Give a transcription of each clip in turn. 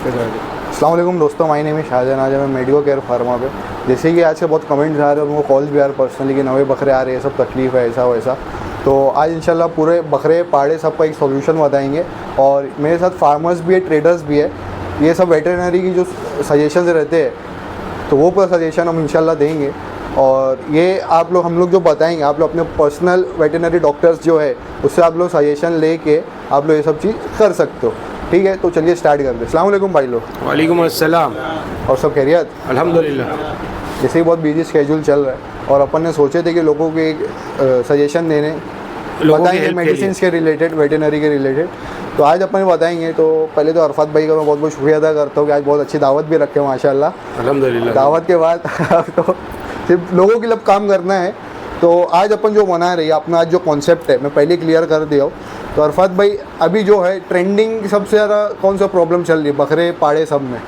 अस्सलाम वालेकुम दोस्तों, माय नेम है शाहजहान। आज मैं मेडिको केयर फार्मा पे, जैसे कि आज से बहुत कमेंट्स आ रहे हैं, उनको कॉल्स भी आ रहे पर्सनली कि नए बकरे आ रहे हैं, सब तकलीफ़ है ऐसा वैसा। तो आज इंशाल्लाह पूरे बकरे पाड़े सबका एक सॉल्यूशन बताएंगे। और मेरे साथ फार्मर्स भी है, ट्रेडर्स भी है, ये सब वेटरनरी की जो सजेशंस रहते हैं तो वो पूरा सजेशन हम इंशाल्लाह देंगे। और ये आप लोग हम लोग जो बताएंगे, आप लोग अपने पर्सनल वेटरनरी डॉक्टर्स जो है उससे आप लोग सजेशन लेके आप लोग ये सब चीज़ कर सकते हो। ठीक है, तो चलिए स्टार्ट करते हैं। अस्सलाम वालेकुम भाई लोग। वालेकुम अस्सलाम। और सब खैरियत? अल्हम्दुलिल्लाह। जैसे ही बहुत बिजी स्केड्यूल चल रहा है और अपन ने सोचे थे कि लोगों को एक सजेशन देने बताएंगे मेडिसिन के रिलेटेड, वेटरनरी के रिलेटेड। तो आज अपन बताएंगे। तो पहले तो अरफात भाई का मैं बहुत बहुत शुक्रिया अदा करता हूँ कि आज बहुत अच्छी दावत भी रखे माशाल्लाह। अल्हम्दुलिल्लाह। दावत के बाद तो सिर्फ लोगों के लिए काम करना है। तो आज अपन जो बना रही है अपना आज जो कॉन्सेप्ट है मैं पहले क्लियर कर दिया हूँ। तो अरफात भाई, अभी जो है ट्रेंडिंग सबसे ज़्यादा कौन सा प्रॉब्लम चल रही है बकरे पाड़े सब में?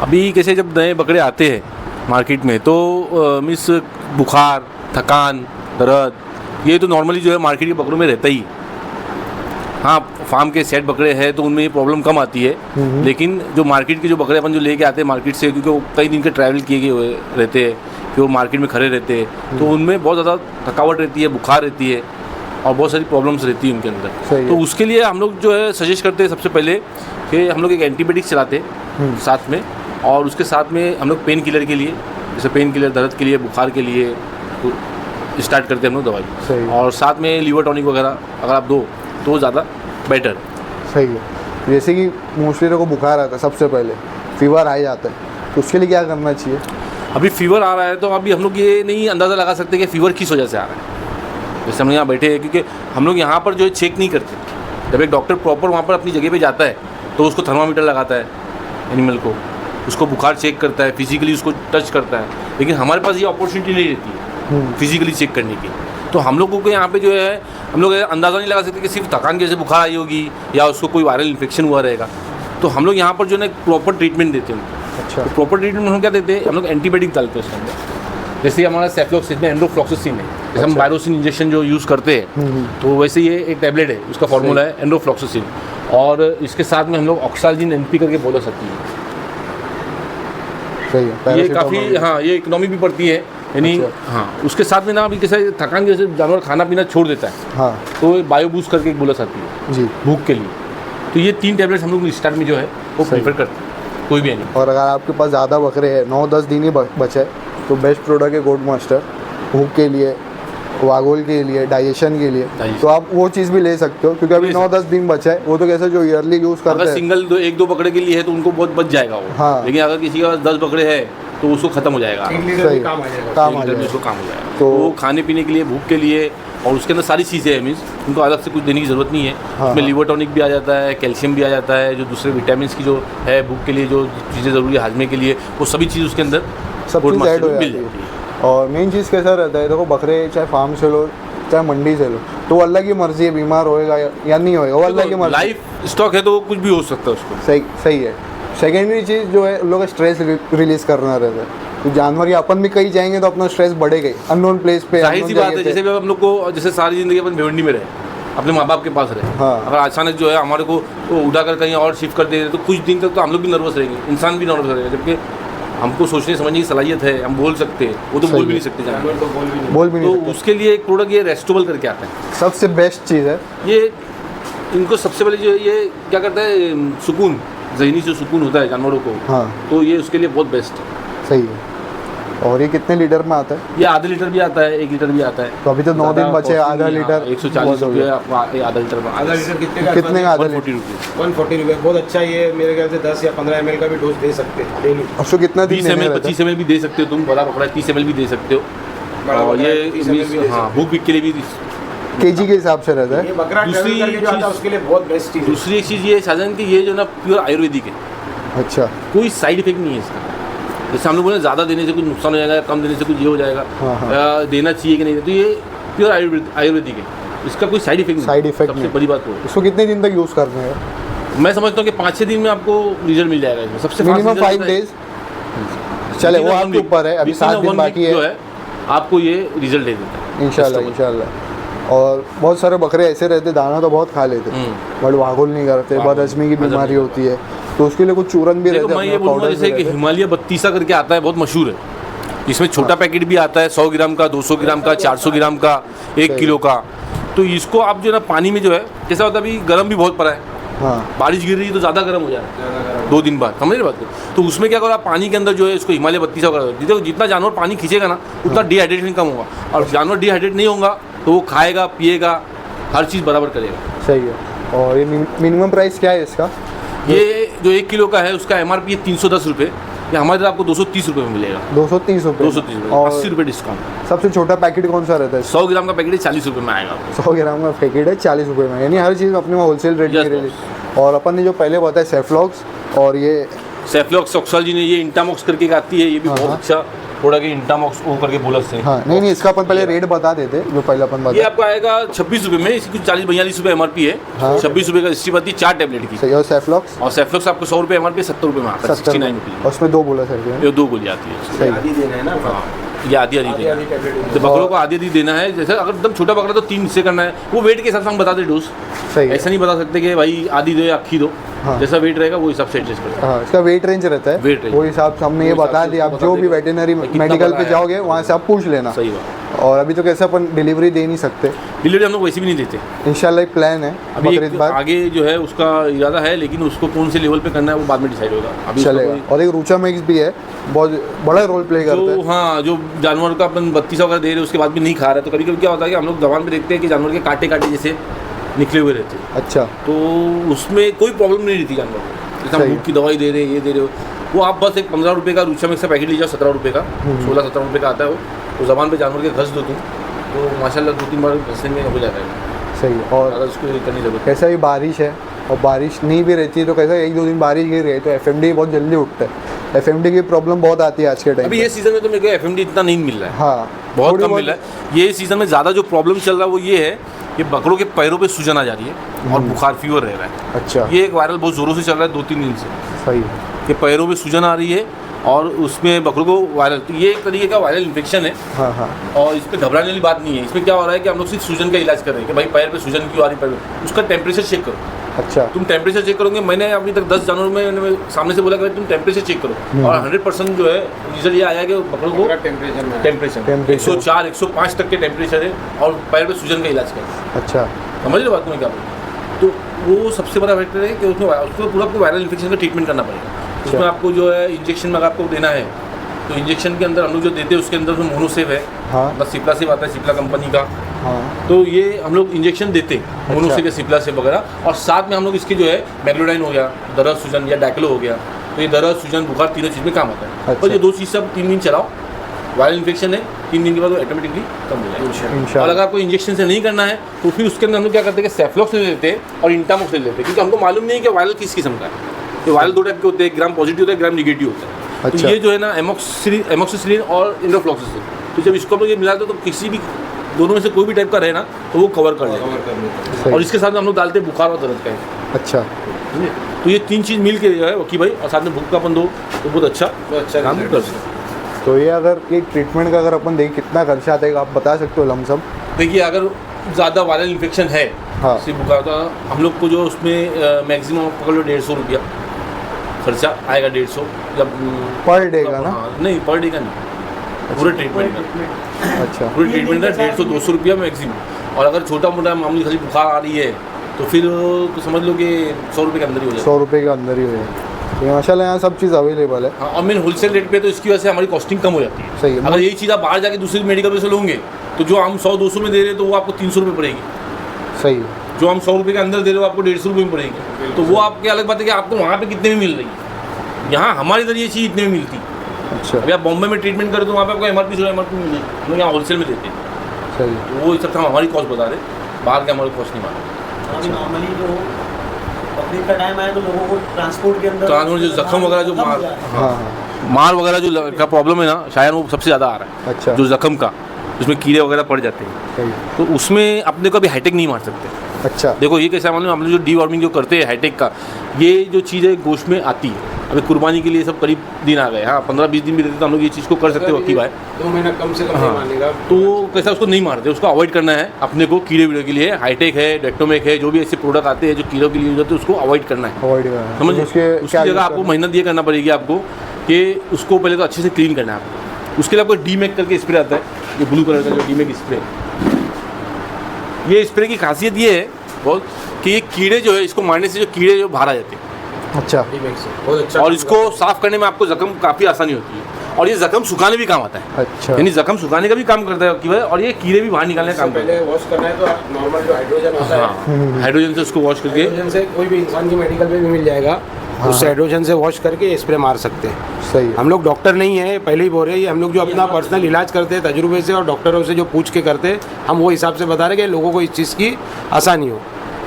अभी कैसे जब नए बकरे आते हैं मार्केट में तो मिस बुखार, थकान, दर्द, ये तो नॉर्मली जो है मार्केट के बकरों में रहता ही। हाँ, फार्म के सेट बकरे हैं तो उनमें ये प्रॉब्लम कम आती है। लेकिन जो मार्केट के जो बकरे अपन जो लेके आते हैं मार्केट से, क्योंकि वो कई दिन के ट्रैवल किए गए हुए रहते हैं, कि वो मार्केट में खड़े रहते हैं, तो उनमें बहुत ज़्यादा थकावट रहती है, बुखार रहती है और बहुत सारी प्रॉब्लम्स रहती है उनके अंदर। तो उसके लिए हम लोग जो है सजेस्ट करते हैं सबसे पहले कि हम लोग एक एंटीबायोटिक्स चलाते हैं साथ में, और उसके साथ में हम लोग पेन किलर के लिए, जैसे पेन किलर दर्द के लिए, बुखार के लिए स्टार्ट करते हैं हम लोग दवाई। और साथ में लीवर टॉनिक वगैरह अगर आप दो तो ज़्यादा बेटर। सही है। जैसे कि मोस्टली लोगों को बुखार आता है, सबसे पहले फीवर आ जाता है, तो उसके लिए क्या करना चाहिए? अभी फीवर आ रहा है तो अभी हम लोग ये नहीं अंदाज़ा लगा सकते कि फ़ीवर किस वजह से आ रहा है। जैसे हम यहाँ बैठे हैं, क्योंकि हम लोग यहाँ पर जो है चेक नहीं करते। जब एक डॉक्टर प्रॉपर वहाँ पर अपनी जगह पे जाता है तो उसको थर्मामीटर लगाता है एनिमल को, उसको बुखार चेक करता है, फिजिकली उसको टच करता है। लेकिन हमारे पास ये अपॉर्चुनिटी नहीं रहती है फिजिकली चेक करने की। तो हम लोगों को यहाँ पे जो है हम लोग अंदाज़ा नहीं लगा सकते कि सिर्फ थकान की वजह से बुखार आई होगी या उसको कोई वायरल इन्फेक्शन हुआ रहेगा। तो हम लोग यहाँ पर जो है ना प्रॉपर ट्रीटमेंट देते हैं। अच्छा। तो प्रॉपर ट्रीटमेंट हम क्या देते हैं, हम लोग एंटीबायोटिक डालते हैं उसके अंदर। जैसे हमारा सेफ्लॉक्सिन में एंड्रोफ्लॉक्सासिन है, जैसे हम वायरोसिन इंजेक्शन जो यूज़ करते हैं तो वैसे ये एक टैबलेट है, उसका फार्मूला है एंड्रोफ्लॉक्सासिन। और इसके साथ में हम लोग ऑक्साल्जिन एनपी करके बोल सकती है। सही है। ये काफ़ी, हाँ, ये इकोनॉमी भी पड़ती है यानी। अच्छा। हाँ, उसके साथ में ना अभी कैसे थकान की वजह से जानवर खाना पीना छोड़ देता है, हाँ, तो बायो बूस्ट करके एक बोला आती है जी, भूख के लिए। तो ये 3 टैबलेट्स हम लोग स्टार्ट में जो है वो प्रेफर करते हैं, कोई भी नहीं। और अगर आपके पास ज़्यादा बकरे हैं, 9-10 दिन ही बचे हैं, तो बेस्ट प्रोडक्ट है गोट मास्टर, भूख के लिए, वागोल के लिए, डाइजेशन के लिए। तो आप वो चीज़ भी ले सकते हो, क्योंकि अभी 9-10 दिन बचा है। वो तो कैसे जो ईयरली यूज़ करते हैं, अगर सिंगल 1-2 बकरे के लिए है तो उनको बहुत बच जाएगा वो। हाँ। लेकिन अगर किसी के पास 10 बकरे हैं तो उसको ख़त्म हो जाएगा, काम आ जाएगा। उसको काम हो जाएगा। तो वो खाने पीने के लिए, भूख के लिए, और उसके अंदर सारी चीज़ें हैं, मीन्स उनको अलग से कुछ देने की ज़रूरत नहीं है। हाँ, उसमें लीवर टॉनिक भी आ जाता है, कैल्शियम भी आ जाता है, जो दूसरे विटामिन की जो है भूख के लिए जो चीज़ें ज़रूरी है हाजमे के लिए, वो सभी चीज़ उसके अंदर सब चीज़ ऐड हो मिल जाती है। जाती है। और मेन चीज़ कैसा रहता है, देखो बकरे चाहे फार्म से लो चाहे मंडी से लो, तो वो अल्लाह की मर्ज़ी है, बीमार होएगा या नहीं होएगा वो अल्लाह की मर्ज़ी। लाइफ स्टॉक है तो कुछ भी हो सकता है उसको। सही है। सेकेंडरी चीज़ जो है, लोग स्ट्रेस रिलीज़ करना रहता है। तो जानवर या अपन भी कहीं जाएंगे तो अपना स्ट्रेस बढ़ेगा ही, अननोन प्लेस पे। जाहिर सी बात है, जैसे भी हम लोग को जैसे सारी ज़िंदगी अपन भिवंडी में रहे, अपने माँ बाप के पास रहे, हाँ। अगर अचानक जो है हमारे को तो उड़ा कर कहीं और शिफ्ट कर दे तो कुछ दिन तक तो हम लोग भी नर्वस रहेंगे, इंसान भी नर्वस रहेगा। जबकि हमको सोचने समझने की सलाहियत है, हम बोल सकते हैं, वो तो बोल भी नहीं सकते जानवर, तो बोल भी नहीं तो उसके लिए एक प्रोडक्ट ये रेस्टोबल करके आता है, सबसे बेस्ट चीज़ है ये। इनको सबसे पहले जो है ये क्या करता है, सुकून, ज़हनी से सुकून होता है जानवरों को। हाँ, तो ये उसके लिए बहुत बेस्ट है। सही है। और ये कितने लीटर में आता है? ये आधा लीटर भी आता है, 1 लीटर भी आता है। तो अभी तो 9 दिन बचे, आधा लीटर 140 रुपये आधा लीटर में। आधा लीटर कितने का आधा लीटर? 140 रुपये। 140 रुपये बहुत अच्छा। ये मेरे ख्याल से 10 या 15 ml का भी डोज दे सकते हैं डेली। अब तो कितना दिन 20 ml 25 ml भी दे सकते हो तुम, बड़ा पकड़ा 30 ml भी दे सकते हो। और ये हाँ, भूख भीख के लिए भी केजी के हिसाब से रहता ये है। बकरा दूसरी ट्रैवल करके जो आता है उसके लिए बहुत बेस्ट चीज़ है। दूसरी एक चीज़ ये शाहजहान की, ये जो ना प्योर आयुर्वेदिक है, अच्छा। कोई साइड इफेक्ट नहीं है इसका। जैसे हम लोग बोले ज़्यादा देने से कुछ नुकसान हो जाएगा, कम देने से कुछ ये हो जाएगा, हाँ। देना चाहिए कि नहीं, तो ये प्योर आयुर्वेदिक है, इसका कोई साइड इफेक्ट नहीं। साइड इफेक्ट सबसे बड़ी बात वो है। उसको कितने दिन तक यूज़ करना है? मैं समझता हूँ कि 5-6 दिन में आपको रिजल्ट मिल जाएगा इसमें। सबसे मिनिमम 5 डेज चले, वो आपके ऊपर है। अभी 7 दिन बाकी है, आपको ये रिजल्ट दे देता है इंशाल्लाह। और बहुत सारे बकरे ऐसे रहते, दाना तो बहुत खा लेते बट वागुल नहीं करते, बदहजमी की बीमारी होती है, तो उसके लिए कुछ चूरन भी देखो रहते मैं हैं, ये अपने बोलूँगा powders जैसे भी कि रहते हैं। हिमालय 32 करके आता है, बहुत मशहूर है। इसमें छोटा पैकेट भी आता है 100 ग्राम का, 200 ग्राम का, 400 ग्राम का, 1 किलो का। तो इसको आप जो है ना पानी में जो है, कैसा होता है अभी गर्म भी बहुत पड़ा है, हाँ बारिश गिर रही है तो ज़्यादा गर्म हो जा रहा है 2 दिन बाद, समझ रहे बात को। तो उसमें क्या करो आप पानी के अंदर जो है इसको हिमालय 32 का, जितना जानवर पानी खींचेगा ना उतना डिहाइड्रेशन कम होगा, और जानवर डिहाइड्रेट नहीं होगा तो वो खाएगा पिएगा, हर चीज़ बराबर करेगा। सही है। और ये मिनिमम प्राइस क्या है इसका? ये जो 1 किलो का है उसका MRP है 310 रुपये, या हमारे तरफ आपको 230 रुपये में मिलेगा। 230 रुपये। 230 रुपये, और 80 रुपये डिस्काउंट। सबसे छोटा पैकेट कौन सा रहता है? 100 ग्राम का पैकेट 40 रुपये में आएगा आपको। 100 ग्राम का पैकेट है 40 रुपये में, यानी हर चीज़ अपने होलसेल रेट में Yes, रही। और अपन ने जो पहले बताया सेफ्लॉक्स, और ये सेफ्लॉक्स ऑक्सल जी ने ये इंटामॉक्स करके एक आती है, ये भी हाँ, बहुत हाँ। अच्छा प्रोडक्ट है, इंटामॉक्स वो करके बोलस से। हाँ नहीं इसका अपन पहले रेट बता देते जो पहले अपन ये बताया। आपको आएगा 26 रुपये में, इसकी कुछ 40-42 रुपये MRP है। हाँ। 26 रुपये का डिस्ट्रीप आती है 4 टैबलेट की। सही। और सेफ्लॉक्स और सेफ्लॉक्स आपको 100 रुपये MRP 70 रुपये में आता है, 69 रुपये। उसमें 2 बोला सर। ये 2 गोली आती है। सही। आधी देना है ना। हाँ, ये आधी आधी देना है। टेबलेट तो बकरों को आधी आधी देना है। जैसे अगर एकदम छोटा बकरा तो 3 हिस्से करना है, वो वेट के हिसाब से हम बताते डोज। सही है। ऐसा नहीं बता सकते कि भाई आधी दो या अक्खी दो, हाँ। जैसा वेट रहेगा वो हिसाब से एडजस्ट करते हाँ इसका वेट रेंज रहता है, Weight range। वो हिसाब से हमने ये वो हिसाब बता से दिया। आप बता जो भी देगा। वेटनरी कितना मेडिकल बड़ा पे है। जाओगे वहाँ से आप पूछ लेना। सही बात। और अभी तो कैसे अपन डिलीवरी दे नहीं सकते, डिलीवरी हम लोग वैसे भी नहीं देते। इंशाल्लाह एक प्लान है अभी बकरीद एक बाद आगे जो है उसका इरादा है, लेकिन उसको कौन से लेवल पे करना है वो बाद में डिसाइड होगा। अभी उसका चलेगा। कोई- और एक रूचा मिक्स भी है, बहुत बड़ा रोल प्ले करता जो है। हाँ जो जानवर का अपन 32 वगैरह दे रहे हैं उसके बाद भी नहीं खा रहा है, तो कभी कभी क्या होता है कि हम लोग जवान पे देखते हैं कि जानवर के कांटे कांटे जैसे निकले हुए रहते हैं, अच्छा तो उसमें कोई प्रॉब्लम नहीं रहती जानवर को। जैसे हम सही। भूख की दवाई दे रहे हैं, ये दे रहे हो, वो आप बस एक 15 रुपये का रूचा मिक्स का पैकेट ले जाओ, 17 रुपये का, 16-17 रुपये का आता है वो। तो जबान पे जानवर के घस दो तुम, तो माशाल्लाह 2-3 बार घसने में हो जाता है, सही है। और ज़्यादा उसको करने की जरूरत कैसा भी बारिश है और बारिश नहीं भी रहती है तो कैसा 1-2 दिन बारिश गिर गई तो FMD बहुत जल्दी उठता है। FMD की प्रॉब्लम बहुत आती है आज के नहीं। टाइम अभी पे। ये सीज़न में तो मेरे को FMD इतना नहीं मिल रहा है, हाँ बहुत थोड़ी कम मिल रहा है। ये सीज़न में ज़्यादा जो प्रॉब्लम चल रहा है वो ये है कि बकरों के पैरों पे सूजन आ जा रही है और बुखार फीवर रह रहा है। अच्छा ये एक वायरल बहुत ज़ोरों से चल रहा है 2-3 दिन से, सही है। कि पैरों में सूजन आ रही है और उसमें बकरों को वायरल, तो ये एक तरीके का वायरल इन्फेक्शन है। हाँ हाँ और इसमें घबराने वाली बात नहीं है। इसमें क्या हो रहा है कि हम लोग सिर्फ सूजन का इलाज कर रहे हैं कि भाई पैर पे सूजन क्यों आ रही, पैर में उसका टेम्परेचर चेक करो। अच्छा तुम टेम्परेचर चेक करोगे, मैंने अभी तक 10 जानवरों में मैंने सामने से बोला कि भाई तुम टेम्परेचर चेक करो, और 100% जो है रिजल्ट ये आया कि बकरों को टेम्परेचर में टेम्परेचर Temperature। 104-105 तक के टेम्परेचर है और पैर पे सूजन का इलाज करें। अच्छा समझ रहे बात में क्या बोलूं? तो वो सबसे बड़ा फैक्टर है कि उसमें उसको पूरा आपको वायरल इन्फेक्शन का ट्रीटमेंट करना पड़ेगा। उसमें आपको जो है इंजेक्शन अगर आपको देना है तो इंजेक्शन के अंदर हम लोग जो देते हैं उसके अंदर उसमें मोनोसेव है, हाँ मतलब सिप्ला सेव आता है सिप्ला कंपनी का, हाँ तो ये हम लोग इंजेक्शन देते हैं मोनोसेव या सिप्ला सेव वगैरह। और साथ में हम लोग इसके जो है मैग्लोडाइन हो गया, दर्द सूजन या डैक्लो हो गया, तो ये दर्द सूजन बुखार तीनों चीज़ में काम आता है। अच्छा। और ये 2 चीज़ सब 3 दिन चलाओ, वायरल इन्फेक्शन है 3 दिन के बाद वो ऑटोमेटिकली कम हो जाएगा। और इंशाल्लाह। अगर आपको इंजेक्शन से नहीं करना है तो फिर उसके अंदर हम लोग क्या करते हैं कि सेफ्लॉक्स ले लेते हैं और इंटामॉक्स ले लेते हैं, क्योंकि हमको मालूम नहीं है कि वायरल किस किस्म का है। तो वायरल 2 टाइप के होते हैं, ग्राम पॉजिटिव होता है, ग्राम निगेटिव होता है। तो अच्छा। ये जो है ना एमोक्सिसिलिन और इंडोफ्लॉक्सिसिन, तो जब इसको हम लोग ये मिलाते हैं तो किसी भी दोनों में से कोई भी टाइप का रहे ना तो वो कवर कर लेगा। कवर करने को। सही। और इसके साथ हम लोग डालते हैं बुखार और दर्द का है, अच्छा समझे? तो ये 3 चीज़ मिल के जो है वकी भाई, और साथ में भूख का अपन दो तो बहुत अच्छा तो अच्छा काम result कर है। सकते हैं। तो ये अगर ये ट्रीटमेंट का अगर अपन देखें कितना खर्चा आता है आप बता सकते हो लमसम? देखिए अगर ज़्यादा वायरल इन्फेक्शन है, हाँ। जैसे बुखार का, हम लोग को जो उसमें मैक्सिमम पकड़ लो 150 रुपया खर्चा आएगा, 150 जब पर डे का ना? हाँ, नहीं पर डे का नहीं, पूरे ट्रीटमेंट का, अच्छा पूरे ट्रीटमेंट का 150-200 रुपया मैक्सिमम। और अगर छोटा मोटा मामूली खाली बुखार आ रही है तो फिर तो समझ लो कि 100 रुपये के अंदर ही हो जाएगा। 100 रुपये के अंदर ही हो जाए। ये माशाल्लाह यहाँ सब चीज़ अवेलेबल है। हाँ, और मेन होलसेल रेट पे तो इसकी वजह से हमारी कॉस्टिंग कम हो जाती है। सही है। अगर यही चीज़ आप बाहर जाके दूसरी मेडिकल पे से लोगे तो जो हम 100-200 में दे रहे हैं तो वो आपको 300 रुपये पड़ेगी, सही है। जो हम 100 रुपये के अंदर दे रहे हो आपको 150 रुपये में पड़ेगी। तो वो आपकी अलग बात है कि आपको वहाँ पे कितने में मिल रही है, यहाँ हमारे इधर ये चीज़ इतने में मिलती है। अच्छा अभी आप बॉम्बे में ट्रीटमेंट करें तो वहाँ पे आपको MRP से MRP मिलेगी, हम लोग यहाँ होलसेल में देते हैं। सही है। तो वो सब हम हमारी कॉस्ट बता रहे, बाहर के हमारे कॉस्ट नहीं मारे। अभी नॉर्मली जो बकरीद का टाइम आया तो लोगों को ट्रांसपोर्ट के अंदर ट्रांसपोर्ट जो जख्म वगैरह जो कम हो मार जाए। हाँ हाँ मार वगैरह जो का प्रॉब्लम है ना, शायद वो सबसे ज़्यादा आ रहा है, अच्छा जो जख्म का, उसमें कीड़े वगैरह पड़ जाते हैं, सही है। तो उसमें अपने को अभी हाईटेक नहीं मार सकते। अच्छा देखो ये कैसा मालूम है, हम लोग जो डीवॉर्मिंग जो करते हैं हाईटेक का, ये जो चीज़ है गोश्त में आती है। अभी कुर्बानी के लिए सब करीब दिन आ गए, हाँ 15-20 दिन भी रहते तो हम लोग ये चीज़ को कर सकते हो वक्की भाई। 2 महीना कम से कम नहीं मानेगा। तो कैसा उसको नहीं मारते, उसको अवॉइड करना है अपने को। कीड़े वीड़े के लिए हाईटेक है, डेक्टोमेक है, जो भी ऐसे प्रोडक्ट आते हैं जो कीड़ों के लिए यूज होते हैं उसको अवॉइड करना है। अवॉइड करना समझिए, उसके उसकी जगह आपको मेहनत ये करना पड़ेगी आपको कि उसको पहले तो अच्छे से क्लीन करना है आपको। उसके लिए आपको डीमेक करके स्प्रे आता है, ये ब्लू कलर का जो डीमेक स्प्रे। ये स्प्रे की खासियत ये है बहुत कि ये कीड़े जो है, इसको मारने से जो कीड़े जो बाहर आ जाते हैं, अच्छा बहुत अच्छा। और इसको साफ करने में आपको जख्म काफ़ी आसानी होती है, और ये जख्म सुखाने भी काम आता है। अच्छा यानी जख्म सुखाने का भी काम करता है कि भाई, और ये कीड़े भी बाहर निकालने का काम करता पहले वॉश करना है तो नॉर्मल जो हाइड्रोजन होता है, है। हाइड्रोजन से उसको वॉश करके, हाइड्रोजन से कोई भी इंसान की मेडिकल में भी मिल जाएगा, उससे हाइड्रोजन से वॉश करके स्प्रे मार सकते हैं। सही है। हम लोग डॉक्टर नहीं है, पहले ही बोल रहे हैं, हम लोग जो अपना पर्सनल इलाज करते हैं तजुर्बे से और डॉक्टरों से जो पूछ के करते हैं, हम वो हिसाब से बता रहे हैं कि लोगों को इस चीज़ की आसानी हो।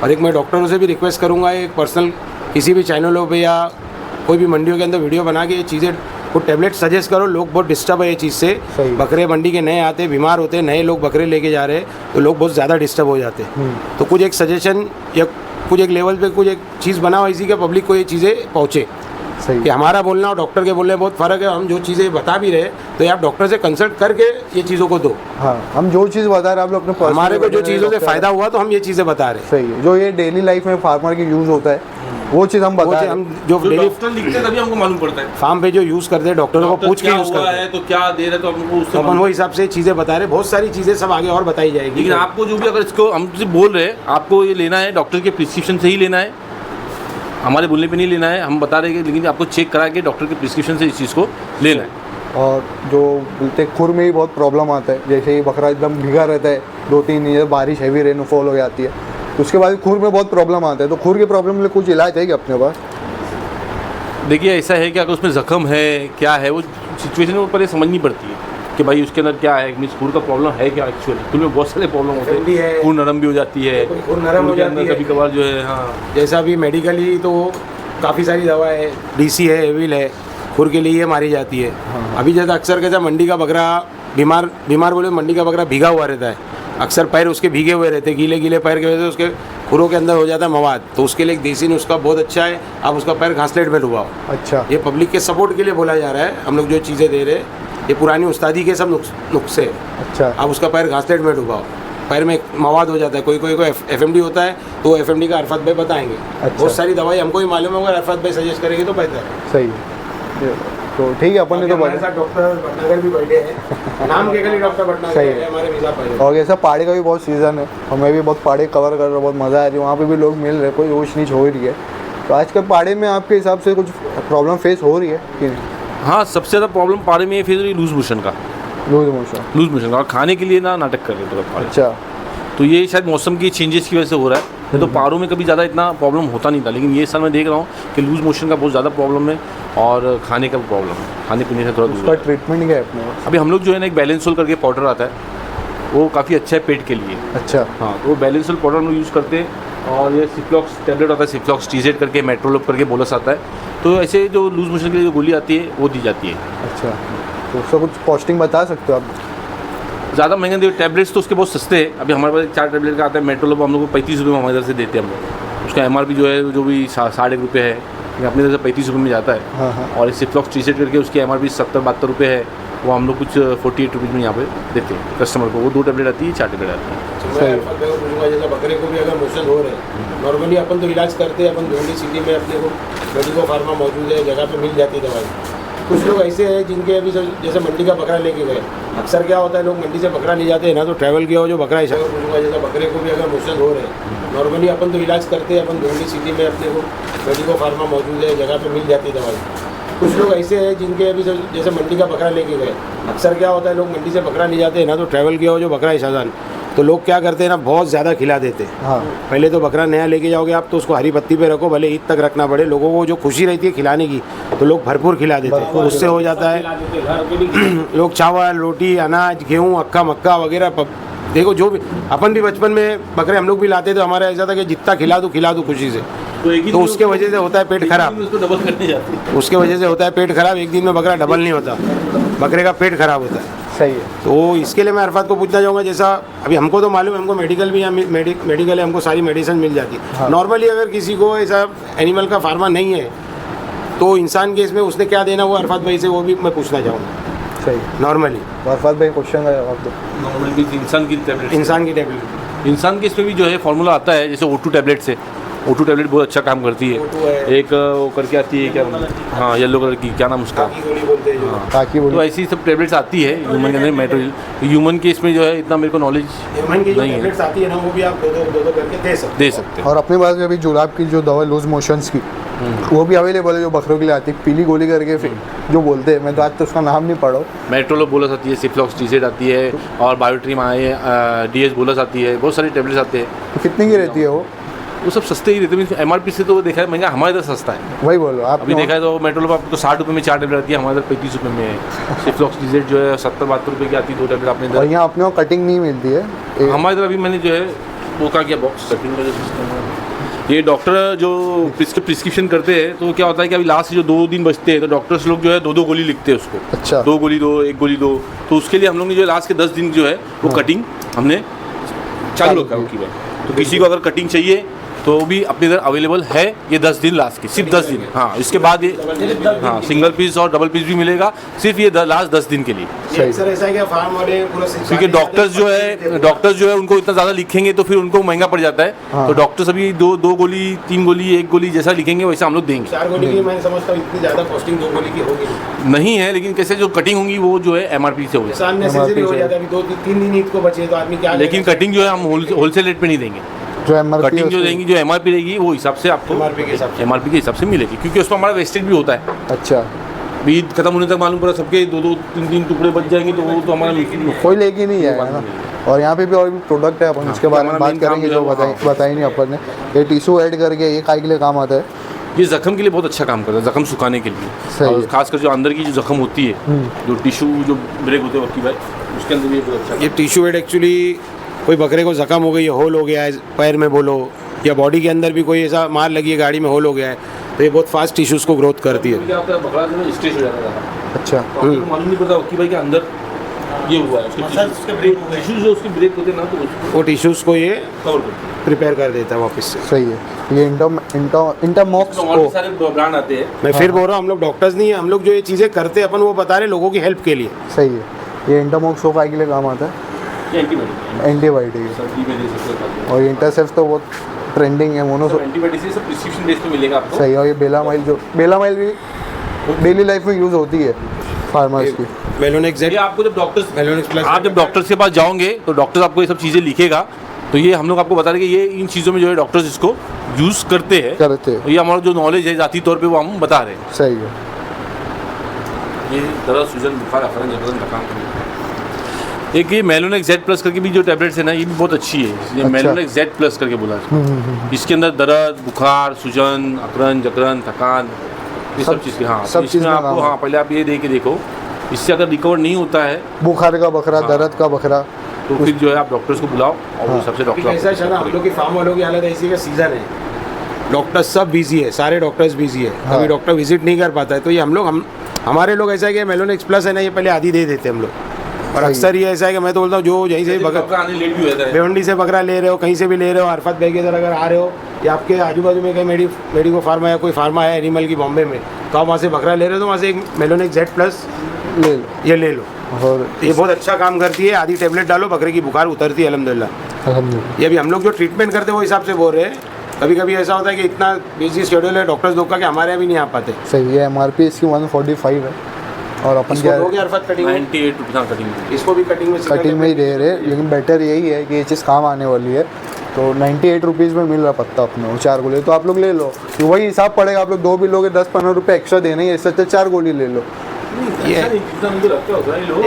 और एक मैं डॉक्टरों से भी रिक्वेस्ट करूँगा, एक पर्सनल किसी भी चैनलों पे या कोई भी मंडियों के अंदर वीडियो बना के ये चीज़ें को टैबलेट सजेस्ट करो। लोग बहुत डिस्टर्ब है ये चीज़ से। सही। बकरे मंडी के नए आते, बीमार होते, नए लोग बकरे लेके जा रहे हैं, तो लोग बहुत ज़्यादा डिस्टर्ब हो जाते हैं। तो कुछ एक सजेशन या कुछ एक लेवल पे कुछ एक चीज़ बनाओ इसी के पब्लिक को ये चीज़ें पहुँचे सही कि हमारा बोलना और डॉक्टर के बोलने में बहुत फ़र्क है। हम जो चीज़ें बता भी रहे तो ये आप डॉक्टर से कंसल्ट करके ये चीज़ों को दो। हाँ, हम जो चीज़ बता रहे हैं आप लोग अपने personal हमारे को जो बताइए, चीज़ों से डॉक्टर- फ़ायदा हुआ तो हम ये चीज़ें बता रहे हैं। सही है, जो ये डेली लाइफ में फार्मर की यूज़ होता है वो चीज़ हम वो बता चीज़ रहे हम हैं। जो जो डेली डॉक्टर लिखते हैं तभी हमको मालूम पड़ता है। फार्म पे जो यूज़ करते हैं डॉक्टरों को डॉक्टर पूछ के क्या यूज़ हुआ करते हैं, है तो क्या दे रहे तो हमको उससे तो अपन मालूम। वो हिसाब से चीज़ें बता रहे हैं। बहुत सारी चीज़ें सब आगे और बताई जाएगी। लेकिन आपको जो भी, अगर इसको हम से बोल रहे हैं आपको ये लेना है, डॉक्टर के प्रिस्क्रिप्शन से ही लेना है, हमारे बोलने पे नहीं लेना है। हम बता रहे हैं कि लेकिन आपको चेक करा के डॉक्टर के प्रिस्क्रिप्शन से इस चीज़ को लेना है। और जो बोलते हैं खुर में ही बहुत प्रॉब्लम आता है, जैसे ही बकरा एकदम भीगा रहता है 2-3 दिन, जब बारिश हैवी रेनफॉल हो जाती है तो उसके बाद खुर में बहुत प्रॉब्लम आता है। तो खुर की प्रॉब्लम में कुछ इलाज है क्या अपने पास? देखिए ऐसा है कि अगर उसमें जख्म है क्या है, वो सिचुएशन में पहले समझनी पड़ती है कि भाई उसके अंदर क्या है, मीन्स खून का प्रॉब्लम है क्या एक्चुअली। खून में बहुत सारे प्रॉब्लम होते FMD है। हैं, खून नरम भी हो जाती है, खून नरम हो खून के अंदर जाती है। कभी कभार जो है, हाँ जैसा भी मेडिकली तो काफ़ी सारी दवाएं है, डीसी है, एविल है, खुर के लिए ये मारी जाती है। अभी जैसा अक्सर कैसा मंडी का बकरा बीमार बोले, मंडी का बकरा भीगा हुआ रहता है, अक्सर पैर उसके भीगे हुए रहते हैं, गीले गीले पैर की वजह से उसके खुरों के अंदर हो जाता है मवाद। तो उसके लिए एक देसी नुस्खा बहुत अच्छा है, आप उसका पैर घासलेट में डुबाओ। अच्छा, ये पब्लिक के सपोर्ट के लिए बोला जा रहा है। हम लोग जो चीज़ें दे रहे हैं ये पुरानी उस्तादी के सब नुस्खे हैं। अच्छा, आप उसका पैर घासलेट में डुबाओ, पैर में मवाद हो जाता है। कोई कोई को FMD होता है तो वो FMD का अरफत भाई बताएंगे। अच्छा। बहुत सारी दवाई हमको ही मालूम है, अगर अरफत भाई सजेस्ट करेंगे तो बेहतर है। सही है। तो ठीक है, अपन ने तो हमारे बता साथ डॉक्टर भटनागर भी बैठे हैं, नाम के लिए डॉक्टर भटनागर सही है। है हमारे वीज़ा पर। और ऐसा पहाड़ी का भी बहुत सीज़न है, हमें भी बहुत पहाड़ी कवर कर रहे हैं, बहुत मज़ा आ रही है, वहाँ पे भी लोग मिल रहे हैं, कोई ऊँच नीच हो रही है। तो आजकल पहाड़ी में आपके हिसाब से कुछ प्रॉब्लम फेस हो रही है कि नहीं? हाँ, सबसे ज़्यादा प्रॉब्लम पाड़े में ये फेस हो रही है लूज मोशन का। लूज मोशन और खाने के लिए ना नाटक कर रहे थे पाड़े। अच्छा, तो ये शायद मौसम की चेंजेस की वजह से हो रहा है, नहीं तो पहाड़ों में कभी ज़्यादा इतना प्रॉब्लम होता नहीं था। लेकिन ये साल मैं देख रहा हूँ कि लूज मोशन का बहुत ज़्यादा प्रॉब्लम है और खाने का प्रॉब्लम है, खाने पीने से थोड़ा दूर उसका है। ट्रीटमेंट क्या है अपने पास? अभी हम लोग जो है ना, एक बैलेंसोल करके पाउडर आता है, वो काफ़ी अच्छा है पेट के लिए। अच्छा, हाँ, तो वो बैलेंसोल पाउडर हम लोग यूज़ करते हैं। और ये सिफ्लॉक्स टैबलेट आता है, सिफ्लॉक्स TZ करके, मेट्रोलोप करके बोलस आता है। तो ऐसे जो लूज मोशन के लिए जो गोली आती है वो दी जाती है। अच्छा, तो उसका कुछ कॉस्टिंग बता सकते हो आप? ज़्यादा महंगे नहीं, टैबलेट्स तो उसके बहुत सस्ते हैं। अभी हमारे पास 4 टैबलेट का आता है मेट्रोलोप, हम लोग को 35 रुपये में हमारी तरफ से देते हैं हम लोग। उसका MRP जो है, जो भी 1.5 रुपये है, लेकिन अपनी तरफ से 35 रुपये में जाता है। हाँ हाँ, और सिफ्लॉक्स TZ करके उसकी MRP 70-72 रुपये है, वो हम लोग कुछ 48 रुपीज़ में यहाँ पे देते हैं कस्टमर को। वो 2 टैबलेट आती है, 4 टैबलेट आती है। मैं अरफत भाई को पूछूंगा, जैसे बकरे को भी अगर मोशन हो रहे हैं, नॉर्मली अपन तो इलाज करते हैं, अपन भिवंडी सिटी में अपने को मेडिको फार्मा मौजूद है, जगह पे मिल जाती है दवाई। कुछ लोग ऐसे हैं जिनके अभी जैसे मंडी का बकरा लेके गए, अक्सर क्या होता है लोग मंडी से बकरा ले जाते हैं ना, तो ट्रैवल किया हो जो बकरा ऐसा पूछूंगा, जैसे बकरे को भी अगर मोशन हो रहे हैं, नॉर्मली अपन तो इलाज करते हैं, अपन भिवंडी सिटी में अपने को मेडिको फार्मा मौजूद है, जगह पे मिल जाती है दवाई। कुछ लोग ऐसे हैं जिनके अभी जैसे मंडी का बकरा लेके गए, अक्सर क्या होता है लोग मंडी से बकरा ले जाते हैं ना, तो ट्रैवल किया हो जो बकरा शाहजान, तो लोग क्या करते हैं ना, बहुत ज़्यादा खिला देते हैं। हाँ, पहले तो बकरा नया लेके जाओगे आप तो उसको हरी पत्ती पे रखो, भले ईद तक रखना पड़े, लोगों को जो खुशी रहती है खिलाने की, तो लोग भरपूर खिला देते हैं। उससे हो जाता है लोग चावल, रोटी, अनाज, गेहूँ, अक्का मक्का वगैरह। देखो जो भी अपन भी बचपन में बकरे हम लोग भी लाते थे, हमारा ऐसा था कि जितना खिला दो खुशी से। तो उसके वजह से होता है पेट खराब, उसको डबल करने जाती है। उसके वजह से होता है पेट खराब। एक दिन में बकरा डबल नहीं होता, बकरे का पेट खराब होता है। सही है। तो इसके लिए मैं अरफात को पूछना चाहूँगा, जैसा अभी हमको तो मालूम है, हमको मेडिकल भी मेडिकल है, हमको सारी मेडिसिन मिल जाती है। हाँ। नॉर्मली अगर किसी को ऐसा एनिमल का फार्मा नहीं है तो इंसान केस में उसने क्या देना, वो अरफात भाई से वो भी मैं पूछना चाहूँगा सही। नॉर्मली। अरफात भाई क्वेश्चन का जवाब दो। नॉर्मल भी इंसान की टैबलेट, इंसान की टेबलेट, इंसान के इसमें भी जो है फार्मूला आता है, जैसे O2 टैबलेट से। O2 टैबलेट बहुत अच्छा काम करती है। O2 है। एक वो करके आती है क्या, हाँ येलो कलर की, क्या नाम उसका, काकी गोली बोलते हैं जो। हाँ। ताकि तो बोलो ऐसी सब टैबलेट्स आती है ह्यूमन के अंदर, मेट्रोल ह्यूमन के इसमें जो है इतना मेरे को नॉलेज ह्यूमन की जो नहीं है, टेबलेट्स आती है ना, वो भी आप दो करके दे सकते दे सकते हैं। और अपने पास में अभी जुलाब की जो दवा लूज मोशंस की वो भी अवेलेबल है, जो बकरों के लिए आती है, पीली गोली करके फिर जो बोलते हैं, मैं तो आज तो उसका नाम नहीं पढ़ा हूँ। मेट्रोलो बोलस आती है, सिफ्लॉक्स टीजेड आती है, और बायोट्रीम आए हैं, DS बोलस आती है, बहुत सारी टैबलेट्स आते हैं। तो कितने की रहती है वो सब सस्ते ही रहते हैं, MRP से तो वो देखा है महंगा, हमारे इधर सस्ता है। वही बोलो आप। अभी देखा है तो मेट्रोलो पर आपको 60 रुपये में 4 टैबलेट आती है, हमारे इधर 35 रुपये में है। सिफ्लॉक्स टीजेड जो है 70-72 रुपये की आती है, 2 टैबलेट अपने और इधर। यहाँ अपने को कटिंग नहीं मिलती है। हमारे इधर अभी मैंने जो है वो क्या किया, बॉक्स कटिंग का जो सिस्टम है, ये डॉक्टर जो प्रिस्क्रिप्शन करते हैं तो क्या होता है कि अभी लास्ट जो 2 दिन बचते हैं तो डॉक्टर्स लोग जो है 2-2 गोली लिखते हैं उसको। अच्छा। 2 गोली दो, 1 गोली दो, तो उसके लिए हम लोग ने जो लास्ट के 10 दिन जो है वो कटिंग हमने चालू रखा है की बात। तो किसी को अगर कटिंग चाहिए तो भी अपने इधर अवेलेबल है, ये 10 दिन लास्ट के, सिर्फ 10 दिन। हाँ, इसके बाद ये हाँ सिंगल पीस और डबल पीस भी मिलेगा, सिर्फ ये लास्ट 10 दिन के लिए। हैं। सर ऐसा है क्या फार्म वाले पूरा क्योंकि डॉक्टर्स जो है उनको इतना ज़्यादा लिखेंगे तो फिर उनको महंगा पड़ जाता है। हाँ। तो डॉक्टर्स अभी 2 गोली, 3 गोली, 1 गोली जैसा लिखेंगे वैसा हम लोग देंगे। 4 गोली की मैं समझता हूँ इतनी ज़्यादा कॉस्टिंग 2 गोली की होगी नहीं। नहीं है, लेकिन कैसे जो कटिंग होंगी वो जो है MRP से होगी, जैसा अननेसेसरी हो जाता है, अभी 2-3 दिन ईद को बचे तो आदमी क्या लेकिन कटिंग जो है हम होलसेल रेट पे नहीं देंगे। जो MRP कटिंग जो देंगी, जो MRP रहेगी वो हिसाब से आपको MRP के हिसाब से। MRP के हिसाब से मिलेगी, क्योंकि उसमें हमारा वेस्टेज भी होता है। अच्छा, ईद खत्म होने तक मालूम पड़ा सबके 2-2, 3-3 टुकड़े बच जाएंगे तो वो तो हमारा कोई लेके नहीं जाएगा ना। और यहाँ पे भी और भी प्रोडक्ट है, अपन उसके बारे में हमारा बात main काम करेंगे, जो जो है वो बताई नहीं अपन ने। ये टिश्यू ऐड करके ये काय के लिए काम आता है? ये जख्म के लिए बहुत अच्छा काम करता है, जख्म सुखाने के लिए। सही और है। खासकर जो अंदर की जो जख्म होती है, जो टिश्यू जो ब्रेक होते हैं वक्की भाई, उसके अंदर भी ये बहुत अच्छा ये टिश्यू एड एक्चुअली कोई बकरे को जख्म हो गई है, होल हो गया है पैर में बोलो, या बॉडी के अंदर भी कोई ऐसा मार लगी है, गाड़ी में होल हो गया है, तो ये बहुत फास्ट टिश्यूज़ को ग्रोथ करती है। क्या होता है, बकरा जो है स्ट्रेच हो जाता है। अच्छा। तो आपको मालूम नहीं पड़ता वक्की भाई के अंदर ये हुआ है, मसल्स उसके ब्रेक हो गए। टिश्यू जो उसके ब्रेक होते हैं ना, तो उसको वो टिश्यूज़ को ये कवर करते हैं। प्रिपेयर कर देता है वापस से। सही है। ये इंटरमॉक्स और भी को सारे ब्रांड आते हैं। मैं फिर बोल रहा हूँ, हम लोग डॉक्टर्स नहीं है, हम लोग जो ये चीज़ें करते हैं अपन वो बता रहे लोगों की हेल्प के लिए। सही है। ये इंटरमॉक्स को काय के लिए काम आता है? ये एंटीबायोटिक एंटीबायोटिक है। सर्दी में दे सकते हो। और इंटरसेप्ट तो बहुत ट्रेंडिंग है, मोनो। एंटीबायोटिक से सब प्रिस्क्रिप्शन बेस पे मिलेगा आपको। सही है। और ये बेलामाइल भी डेली लाइफ में यूज़ होती है फार्मर्स की। मेलोनेक्स ये आपको जब डॉक्टर्स मेलोनेक्स प्लस आप जब डॉक्टर्स के पास जाओगे तो डॉक्टर आपको ये सब चीज़ें लिखेगा, तो ये हम लोग आपको बता रहे हैं कि ये इन चीज़ों में जो है डॉक्टर्स इसको यूज़ करते हैं। तो ये हमारा जो नॉलेज है ज़ाती तौर पे वो हम बता रहे हैं। सही है। ये दर्द, सूजन, बुखार, अफरन, जकड़न, थकान। एक ये मेलोनेक्स Z+ करके भी जो टैबलेट्स है ना, ये भी बहुत अच्छी है। ये अच्छा। मेलोनेक्स Z+ करके बोला है। इसके अंदर दर्द, बुखार, सूजन, अकरन, जकड़न, थकान, ये सब चीज़ की, हाँ सब चीज़ इसमें में आपको, काम है। हाँ पहले आप ये दे के देखो, इससे अगर रिकवर नहीं होता है बुखार का बकरा, हाँ। दर्द का बकरा। तो फिर जो है आप डॉक्टर्स को बुलाओ और हाँ। उस हिसाब से डॉक्टर ऐसा है ना, हम लोग की फार्म वालों की हालत ऐसी है, सीजन है, डॉक्टर्स सब बिजी है, सारे डॉक्टर्स बिजी है, हाँ। कभी डॉक्टर विजिट नहीं कर पाता है, तो ये हमारे लोग ऐसा है कि मेलोनेक्स प्लस है ना, ये पहले आधी दे देते हैं हम लोग। और सही। अक्सर ये ऐसा है कि मैं तो बोलता हूँ जो यहीं से डॉक्टर आने लेट भी हो जाता है। भिवंडी से बकरा ले रहे हो, कहीं से भी ले रहे हो, अरफत भाई के इधर अगर आ रहे हो, या आपके आजू बाजू में कहीं मेडिको फार्मा या कोई फार्मा है एनिमल की बॉम्बे में, तो आप वहाँ से बकरा ले रहे हो तो वहाँ से एक मेलोनेक्स Z+ ले लो। ये ले लो। और ये बहुत अच्छा काम करती है, आधी टेबलेट डालो, बकरे की बुखार उतरती है अल्हम्दुलिल्लाह। अल्हम्दुलिल्लाह। ये अभी हम लोग जो ट्रीटमेंट करते हैं वो हिसाब से बोल रहे हैं। कभी कभी ऐसा होता है कि इतना बिजी शेड्यूल है डॉक्टर्स लोग का कि हमारे यहाँ भी नहीं आ पाते। सही है। MRP इसकी 145 है और अपन इसको क्या दोगे अरफत कटिंग में? 98 रुपये कटिंग। इसको भी कटिंग में कटिंग में ही दे रहे, लेकिन बेटर यही है कि ये चीज़ काम आने वाली है। तो 98 रुपीज़ में मिल रहा पत्ता अपने वो 4 गोली, तो आप लोग ले लो। तो वही हिसाब पड़ेगा, आप लोग 2 भी लोगे 10-15 रुपये एक्स्ट्रा देना ही है, इससे अच्छा 4 गोली ले लो। ये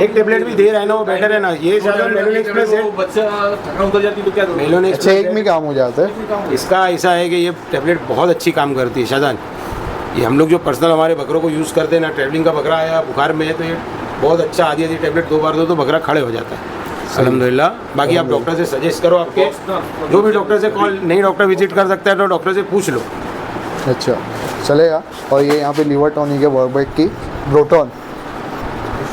एक टेबलेट भी दे रहा है ना, वो बेटर है ना। ये ज़्यादा मेलोनेक्स प्लस है, बच्चा थकान उतर जाती है तो क्या करूं? मेलोनेक्स अच्छा, एक में काम हो जाता है। इसका ऐसा है कि ये टेबलेट बहुत अच्छी काम करती है शाहजान। ये हम लोग जो पर्सनल हमारे बकरों को यूज़ करते हैं ना, ट्रैवलिंग का बकरा आया बुखार में है तो ये बहुत अच्छा, आधी टेबलेट 2 बार दो तो बकरा खड़े हो जाता है अल्हम्दुलिल्लाह। बाकी आप डॉक्टर से सजेस्ट करो, आपके जो भी डॉक्टर से कॉल नहीं डॉक्टर विजिट कर सकता है तो डॉक्टर से पूछ लो। अच्छा, चलेगा। और ये यहाँ पे लीवर टॉनिक है वर्बेट की, ब्रोटॉन।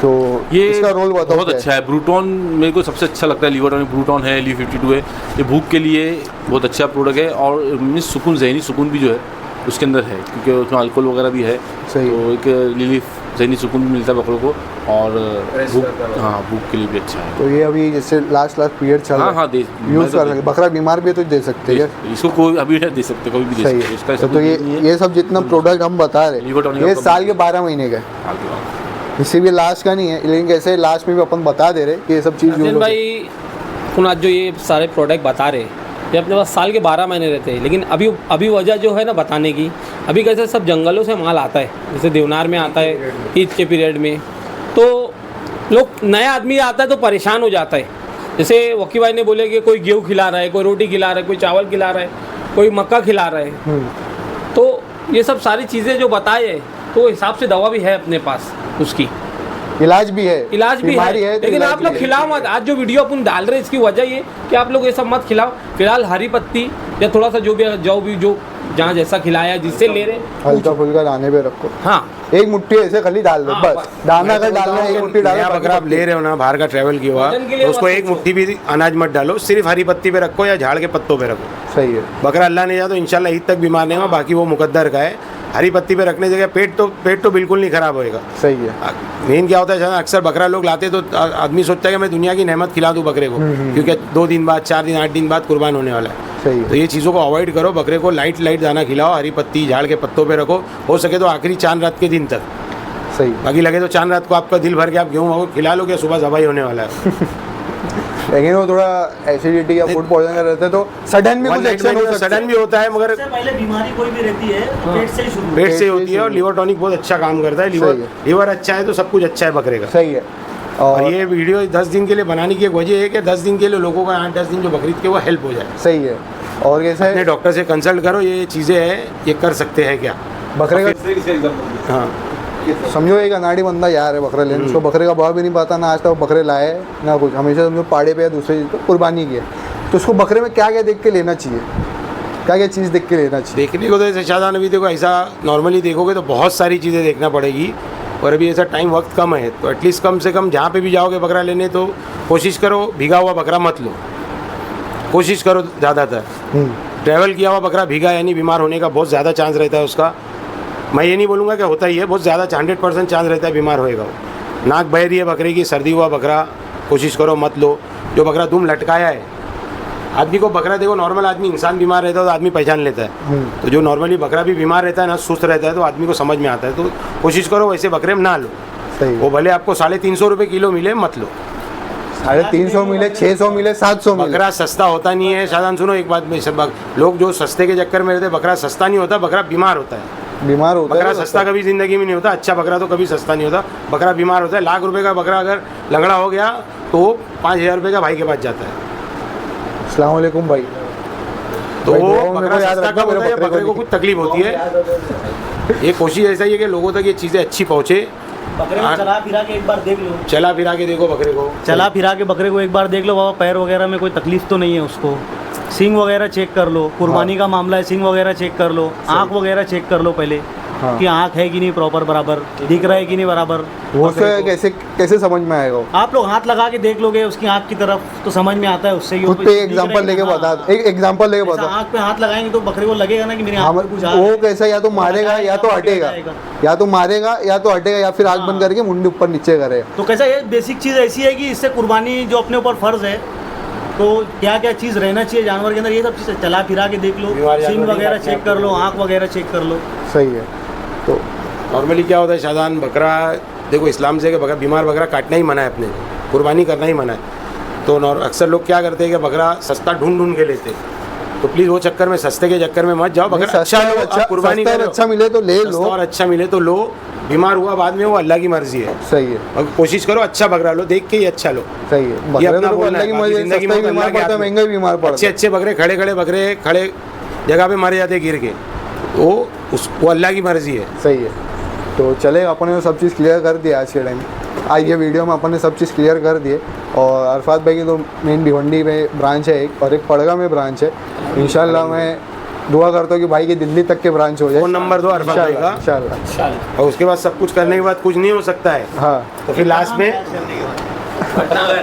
तो ये इसका रोल बताओ बहुत क्या अच्छा है। ब्रूटॉन मेरे को सबसे अच्छा लगता है। लिवरटॉनिक ब्रूटॉन है, ली 52 है, ये भूख के लिए बहुत अच्छा प्रोडक्ट है। और मीन्स सुकून, जहनी सुकून भी जो है उसके अंदर है, क्योंकि उसमें अल्कोहल वगैरह भी है। सही। तो एक रिलीफ, जहनी सुकून भी मिलता है बकरों को, और भूख, हाँ भूख के लिए भी अच्छा है। तो ये अभी जैसे लास्ट पीरियड चल रहा हाँ है, हाँ, दे यूज़ कर सकते। बकरा बीमार भी है तो दे सकते हैं। इसको कोई अभी नहीं दे सकते, कोई भी दे सही सकते है। इसका तो सबूत ये नहीं है। ये सब जितना प्रोडक्ट हम बता रहे लिवरटॉनिक ये का साल के 12 महीने का है, इससे भी लास्ट का नहीं है, लेकिन कैसे लास्ट में भी अपन बता दे रहे कि ये सब चीज़ यूज राजन हो भाई तुम आज जो ये सारे प्रोडक्ट बता रहे, ये अपने पास साल के 12 महीने रहते हैं। लेकिन अभी वजह जो है ना बताने की, अभी कैसे सब जंगलों से माल आता है, जैसे देवनार में आता है ईद के पीरियड में, तो लोग नया आदमी आता है तो परेशान हो जाता है। जैसे वकी भाई ने बोले कि कोई गेहूँ खिला रहा है, कोई रोटी खिला रहा है, कोई चावल खिला रहा है, कोई मक्का खिला रहा है। तो ये सब सारी चीज़ें जो बताए है, तो हिसाब से दवा भी है अपने पास, उसकी इलाज भी है, इलाज भी बीमारी है, तो लेकिन इलाज आप भी लोग है। खिलाओ मत। आज जो वीडियो अपन डाल रहे हैं इसकी वजह ये कि आप लोग ये सब मत खिलाओ। फिलहाल हरी पत्ती या थोड़ा सा जो भी जो जहाँ जैसा खिलाया जिससे ले रहे, हल्का फुल्का दाने पे रखो, हाँ एक मुट्ठी ऐसे खाली डाल दो, हाँ, बस दाना अगर डालना है एक मुट्ठी नया डालो। बकरा आप ले रहे हो ना, बाहर का ट्रैवल किया हुआ, वजन के लिए तो उसको मत एक सोचो। मुट्ठी भी अनाज मत डालो, सिर्फ हरी पत्ती पे रखो या झाड़ के पत्तों पे रखो। सही है। बकरा अल्लाह ने चाहा तो इंशाल्लाह ईद तक बीमार नहीं होगा, बाकी वो मुकद्दर का है। हरी पत्ती पे रखने जगह पेट तो बिल्कुल नहीं खराब होएगा। सही है। मेन क्या होता है, अक्सर बकरा लोग लाते तो आदमी सोचता है कि मैं दुनिया की नेमत खिला दूं बकरे को, क्योंकि 2 दिन बाद, 4 दिन, 8 दिन बाद कुर्बान होने वाला है। सही तो है। ये चीज़ों को अवॉइड करो, बकरे को लाइट दाना खिलाओ, हरी पत्ती झाड़ के पत्तों पे रखो, हो सके तो आखिरी चांद रात के दिन तक। सही। बाकी लगे तो चांद रात को आपका दिल भर के आप गेहूँ वगैरह खिला लो, कि सुबह जबाई होने वाला है। लेकिन वो थोड़ा एसिडिटी या फूड पॉइजन का रहता है तो सडन भी कुछ एक्शन हो सकता है। सडन भी होता है, मगर सबसे पहले बीमारी कोई भी रहती है तो पेट से ही शुरू होती पेट से पेट होती है। और लिवर टॉनिक बहुत अच्छा काम करता है। सही है। लीवर अच्छा है तो सब कुछ अच्छा है बकरे का। सही है। और और ये वीडियो 10 दिन के लिए बनाने की एक वजह है कि 10 दिन के लिए लोगों का 8-10 दिन जो बकरीद के वो हेल्प हो जाए। सही है। और कैसा अपने है, डॉक्टर से कंसल्ट करो, ये चीज़ें हैं, ये कर सकते हैं क्या। बकरे का हाँ, समझो एक अनाड़ी बंदा जा रहा है बकरा लेने, उसको बकरे का भाव भी नहीं पता, ना आज तक वो बकरे लाए ना कुछ, हमेशा समझो पाड़े पे या दूसरे चीज़ पे कुर्बानी की है, तो उसको बकरे में क्या क्या देख के लेना चाहिए, क्या क्या चीज़ देख के लेना चाहिए? देखने को तो ऐसे शाहजहां नबी देखो, ऐसा नॉर्मली देखोगे तो बहुत सारी चीज़ें देखना पड़ेगी, और अभी ऐसा टाइम वक्त कम है, तो एटलीस्ट कम से कम जहाँ पे भी जाओगे बकरा लेने तो कोशिश करो भीगा हुआ बकरा मत लो, कोशिश करो ज़्यादातर। ट्रैवल किया हुआ बकरा भीगा यानी बीमार होने का बहुत ज़्यादा चांस रहता है उसका। मैं ये नहीं बोलूँगा कि होता ही है, बहुत ज़्यादा 100% चांस रहता है बीमार होएगा वो। नाक बह रही है बकरे की, सर्दी हुआ बकरा कोशिश करो मत लो। जो बकरा दुम लटकाया है, आदमी को बकरा देखो, नॉर्मल आदमी इंसान बीमार रहता है तो आदमी पहचान लेता है, तो जो नॉर्मली बकरा भी बीमार रहता है ना, सुस्त रहता है, तो आदमी को समझ में आता है। तो कोशिश करो वैसे बकरे में ना लो। सही वो भले आपको 350 रुपये किलो मिले, मत लो। 350 मिले, 600 मिले, 700 मिले, बकरा सस्ता होता नहीं है शाहजहां। सुनो एक बात में, सब लोग जो सस्ते के चक्कर में रहते हैं, बकरा सस्ता नहीं होता, बकरा बीमार होता है। बीमार होता बकरा है सस्ता कभी ज़िंदगी में नहीं होता, अच्छा बकरा तो कभी सस्ता नहीं होता, बकरा बीमार होता है। लाख रुपए का बकरा अगर लंगड़ा हो गया तो 5000 रुपये का भाई के पास जाता है। अस्सलाम वालेकुम भाई। तो भाई, दुआओं में बकरा को याद सस्ता रखना, कब होता है, मेरे बकरे को बकरे कुछ तकलीफ होती है। ये कोशिश ऐसा ही है कि लोगों तक ये चीज़ें अच्छी पहुँचे। बकरे को चला फिरा के एक बार देख लो, चला फिरा के देखो बकरे को, चला फिरा के बकरे को एक बार देख लो बाबा, पैर वगैरह में कोई तकलीफ तो नहीं है उसको, सींग वगैरह चेक कर लो, कुर्बानी का मामला है, सींग वगैरह चेक कर लो, आँख वगैरह चेक कर लो पहले हाँ। कि आँख है कि नहीं प्रॉपर बराबर, दिख रहा है कि नहीं बराबर। वो बकरे से को। कैसे कैसे समझ में आएगा वो? आप लोग हाथ लगा के देख लोगे उसकी आँख की तरफ तो समझ में आता है उससे कि वो खुद पे दिख एग्जांपल रहा है लेके कि हाँ, बता, एक एग्जांपल लेके ऐसा बता। आँख पे हाथ लगाएंगे तो बकरे को लगेगा ना कि मेरी हाँ, आँख में कुछ आ रहा वो है। कैसा, या तो मारेगा या तो हटेगा, या तो मारेगा या तो हटेगा, या फिर आग बंद करके मुंडी ऊपर नीचे करेगा। तो कैसा ये बेसिक चीज़ ऐसी है कि इससे कुर्बानी जो अपने ऊपर फ़र्ज़ है, तो क्या क्या चीज़ रहना चाहिए जानवर के अंदर, ये सब चीज़ें चला फिरा के देख लो, बीमार जानवर सींग नहीं वगैरह काटने चेक कर लो, आँख वगैरह चेक कर लो। सही है। तो नॉर्मली क्या होता है शाहजहां, बकरा देखो इस्लाम से कि बकरा बीमार बकरा काटना ही मना है, अपने कुर्बानी करना ही मना है। तो अक्सर लोग क्या करते हैं कि बकरा सस्ता ढूंढ के लेते हैं, तो प्लीज़ वो चक्कर में, सस्ते के चक्कर में मत जाओ। बकरा अच्छा लो, आप कुर्बानी सस्ता और करो, अच्छा मिले तो ले सस्ता लो। और अच्छा मिले तो लो, बीमार हुआ बाद में वो अल्लाह की मर्जी है। सही है। और कोशिश करो अच्छा बकरा लो, देख के ही अच्छा लो। सही है। ये बकरे अपना तो बोलना अल्लाह की है, मर्जी है, जिंदगी सस्ता ही में बीमार अल्लाह के पड़ता है, हाथ में। महंगा भी बीमार पड़ता है। अच्छे बकरे खड़े जगह पे मारे जाते गिर के, वो अल्लाह की मर्जी है। सही है। तो चले, अपन ने सब चीज़ क्लियर कर दिया आज के टाइम। आज ये वीडियो में अपन ने सब चीज़ क्लियर कर दिए। और अरफात भाई की तो मेन भिवंडी में ब्रांच है एक, और एक पड़गा में ब्रांच है। इंशाल्लाह मैं दुआ करता हूँ कि भाई की दिल्ली तक के ब्रांच हो जाए। फ़ोन नंबर दो अरफत भाई का, इंशाल्लाह। और उसके बाद सब कुछ करने के बाद कुछ नहीं हो सकता है, हाँ तो फिर लास्ट में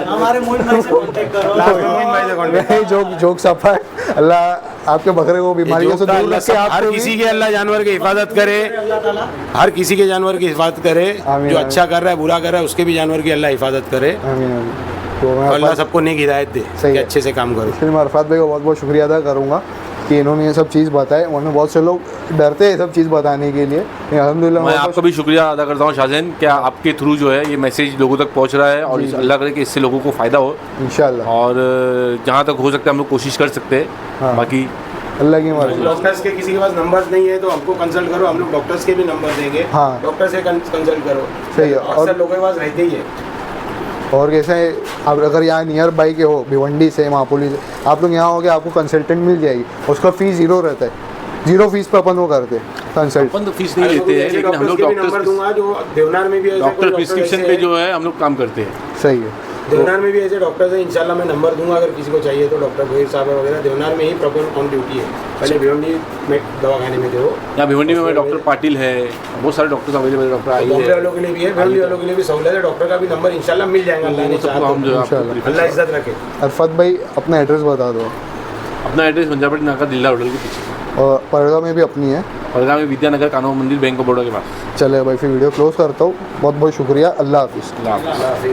हमारे मोइन भाई से कांटेक्ट करो। लास्ट में मोइन भाई से contact नहीं, जोक सफा है। अल्लाह आपके बकरे को बीमारियों से दूर रखे, हर आपको किसी भी। के अल्लाह जानवर की हिफाजत करे, अल्लाह ताला हर किसी के जानवर की हिफाजत करे, आमीन, जो आमीन। अच्छा कर रहा है बुरा कर रहा है उसके भी जानवर की अल्लाह हिफाजत करे, आमीन आमीन। तो मैं और अल्लाह अरफात- सबको नेक हिदायत दे सही कि है। अच्छे से काम करो। इसके लिए मैं अरफात भाई को बहुत बहुत शुक्रिया अदा करूँगा कि इन्होंने ये सब चीज़ बताए, वरना बहुत से लोग डरते हैं ये सब चीज़ बताने के लिए, लेकिन अल्हम्दुलिल्लाह मैं बहुत आपका भी शुक्रिया अदा करता हूँ शाहजैन, क्या आपके थ्रू जो है ये मैसेज लोगों तक पहुँच रहा है, और जी, जी। अल्लाह करे कि इससे लोगों को फ़ायदा हो, इंशाल्लाह और जहाँ तक हो सकता है हम लोग कोशिश कर सकते हैं। हाँ। बाकी अल्लाह की मर्जी। डॉक्टर्स के किसी के पास नंबर नहीं है तो हमको कंसल्ट करो, हम लोग डॉक्टर्स के भी नंबर देंगे, हाँ। डॉक्टर से कंसल्ट करो। सही है। और- अक्सर लोगों के पास रहते ही है। और कैसे आप अगर यहाँ नियर बाई के हो, भिवंडी से, महापुली से, आप लोग यहाँ हो गए, आपको कंसल्टेंट मिल जाएगी, उसका फ़ीस ज़ीरो रहता है, ज़ीरो फीस पे अपन वो करते हैं कंसल्ट। अपन तो फीस नहीं लेते हैं, लेकिन हम लोग के भी नंबर डॉक्टर दूंगा जो देवनार में भी ऐसे कोई डॉक्टर प्रिस्क्रिप्शन ऐसे पे हैं। जो है हम लोग काम करते हैं। सही है। देवनार में भी ऐसे डॉक्टर्स हैं, इंशाल्लाह मैं नंबर दूंगा अगर किसी को चाहिए तो। डॉक्टर गोहिर साहब है वगैरह देवनार में ही प्रॉपर ऑन ड्यूटी है, पहले भिवंडी में दवाखाने में थे वो। यहाँ भिवंडी में डॉक्टर पाटिल है, बहुत सारे डॉक्टर्स अवेलेबल, डॉक्टर आई बॉम्बे है, वालों के लिए भी है, भिवंडी वालों के लिए भी सहूलत है। डॉक्टर का भी नंबर इंशाल्लाह मिल जाएगा, अल्लाह ने चाहा सबको हम जो है तो। आपको इंशाल्लाह। prefer अल्लाह इज्जत रखे। अरफत भाई अपना एड्रेस बता दो। अपना एड्रेस पंजाबी नाका दिल्ला होटल के पीछे, और परगा में भी अपनी है। पड़गा में विद्यानगर कानून मंदिर बैंक ऑफ बड़ौदा के पास। चले भाई फिर वीडियो क्लोज करता हूँ। बहुत बहुत शुक्रिया। अल्लाह हाफिज़। अल्लाह हाफ़िज़।